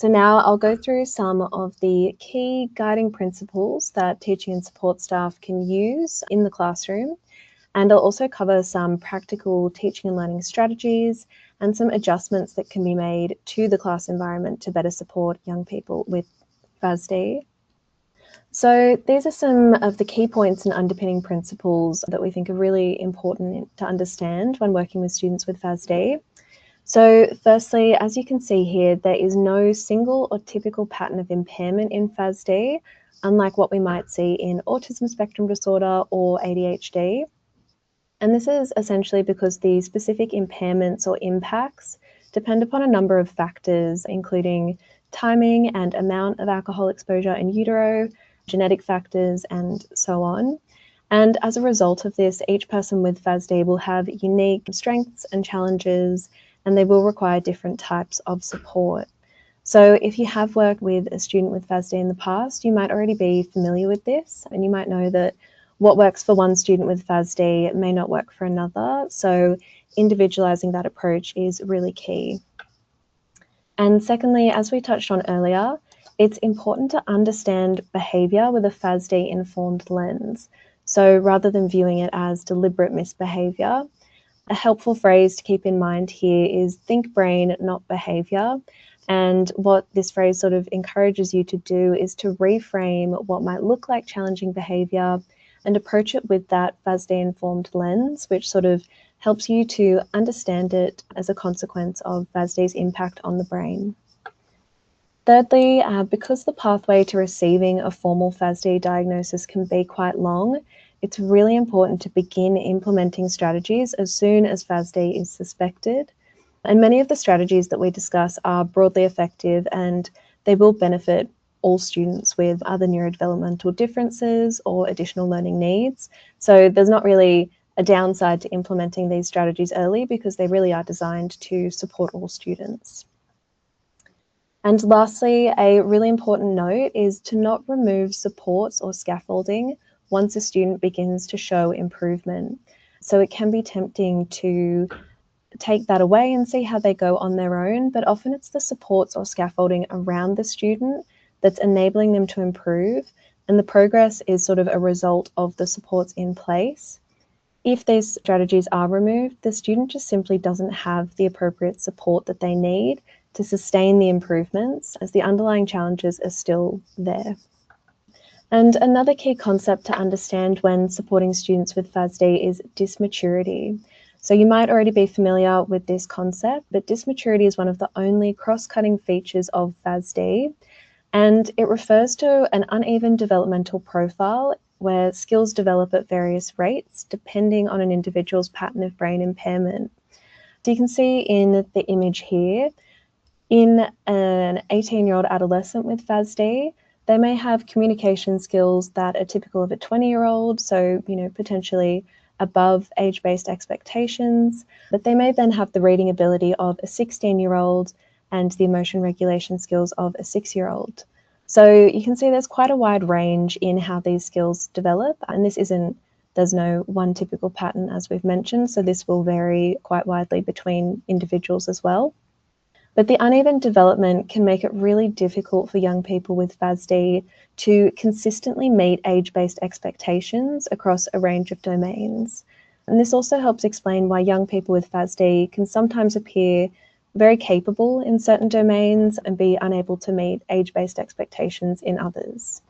So now I'll go through some of the key guiding principles that teaching and support staff can use in the classroom. And I'll also cover some practical teaching and learning strategies and some adjustments that can be made to the class environment to better support young people with FASD. So these are some of the key points and underpinning principles that we think are really important to understand when working with students with FASD. So firstly, as you can see here, there is no single or typical pattern of impairment in FASD, unlike what we might see in autism spectrum disorder or ADHD. And this is essentially because the specific impairments or impacts depend upon a number of factors, including timing and amount of alcohol exposure in utero, genetic factors, and so on. And as a result of this, each person with FASD will have unique strengths and challenges, and they will require different types of support. So if you have worked with a student with FASD in the past, you might already be familiar with this, and you might know that what works for one student with FASD may not work for another. So individualizing that approach is really key. And secondly, as we touched on earlier, it's important to understand behavior with a FASD-informed lens. So rather than viewing it as deliberate misbehavior, a helpful phrase to keep in mind here is think brain, not behavior. And what this phrase sort of encourages you to do is to reframe what might look like challenging behavior and approach it with that FASD-informed lens, which sort of helps you to understand it as a consequence of FASD's impact on the brain. Thirdly, because the pathway to receiving a formal FASD diagnosis can be quite long, it's really important to begin implementing strategies as soon as FASD is suspected. And many of the strategies that we discuss are broadly effective, and they will benefit all students with other neurodevelopmental differences or additional learning needs. So there's not really a downside to implementing these strategies early because they really are designed to support all students. And lastly, a really important note is to not remove supports or scaffolding once a student begins to show improvement. So it can be tempting to take that away and see how they go on their own, but often it's the supports or scaffolding around the student that's enabling them to improve, and the progress is sort of a result of the supports in place. If these strategies are removed, the student just simply doesn't have the appropriate support that they need to sustain the improvements, as the underlying challenges are still there. And another key concept to understand when supporting students with FASD is dysmaturity. So you might already be familiar with this concept, but dysmaturity is one of the only cross-cutting features of FASD, and it refers to an uneven developmental profile where skills develop at various rates depending on an individual's pattern of brain impairment. So you can see in the image here, in an 18-year-old adolescent with FASD, they may have communication skills that are typical of a 20-year-old, so potentially above age-based expectations, but they may then have the reading ability of a 16-year-old and the emotion regulation skills of a 6-year-old. So you can see there's quite a wide range in how these skills develop, and there's no one typical pattern, as we've mentioned, so this will vary quite widely between individuals as well. But the uneven development can make it really difficult for young people with FASD to consistently meet age-based expectations across a range of domains. And this also helps explain why young people with FASD can sometimes appear very capable in certain domains and be unable to meet age-based expectations in others.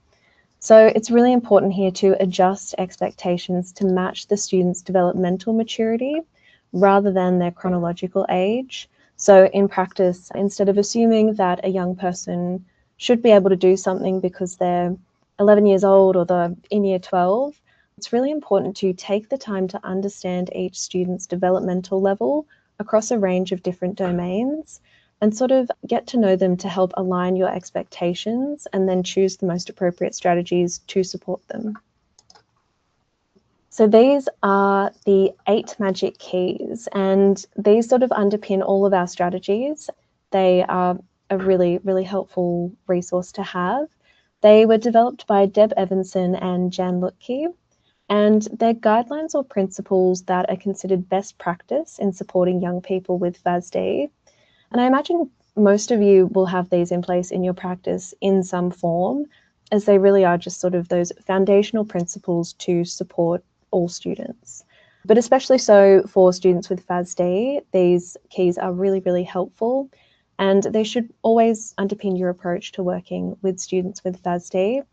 So it's really important here to adjust expectations to match the student's developmental maturity rather than their chronological age. So in practice, instead of assuming that a young person should be able to do something because they're 11 years old or they're in year 12, it's really important to take the time to understand each student's developmental level across a range of different domains and sort of get to know them to help align your expectations and then choose the most appropriate strategies to support them. So these are the 8 magic keys, and these sort of underpin all of our strategies. They are a really, really helpful resource to have. They were developed by Deb Evanson and Jan Lutke, and they're guidelines or principles that are considered best practice in supporting young people with FASD. And I imagine most of you will have these in place in your practice in some form, as they really are just sort of those foundational principles to support all students. But especially so for students with FASD, these keys are really, really helpful, and they should always underpin your approach to working with students with FASD,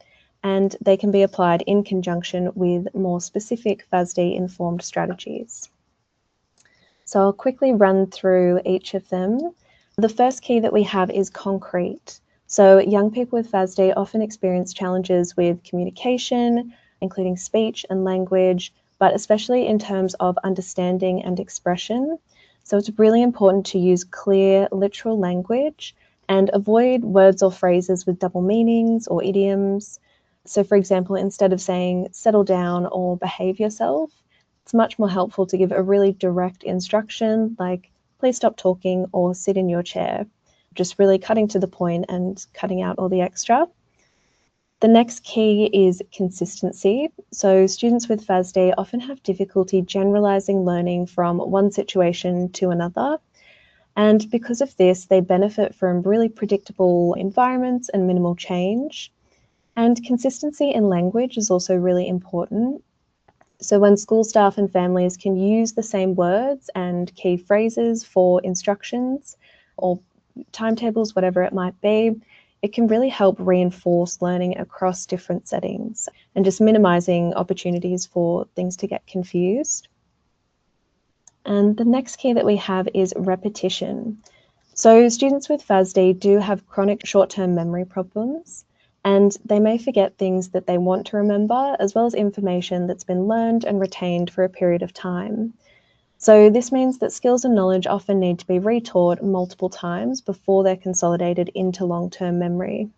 and they can be applied in conjunction with more specific FASD-informed strategies. So I'll quickly run through each of them. The first key that we have is concrete. So young people with FASD often experience challenges with communication, including speech and language, but especially in terms of understanding and expression. So it's really important to use clear, literal language and avoid words or phrases with double meanings or idioms. So for example, instead of saying settle down or behave yourself, it's much more helpful to give a really direct instruction like please stop talking or sit in your chair, just really cutting to the point and cutting out all the extra. The next key is consistency. So students with FASD often have difficulty generalizing learning from one situation to another. And because of this, they benefit from really predictable environments and minimal change. And consistency in language is also really important. So when school staff and families can use the same words and key phrases for instructions or timetables, whatever it might be, it can really help reinforce learning across different settings and just minimizing opportunities for things to get confused. And the next key that we have is repetition. So students with FASD do have chronic short-term memory problems, and they may forget things that they want to remember, as well as information that's been learned and retained for a period of time. So this means that skills and knowledge often need to be retaught multiple times before they're consolidated into long-term memory.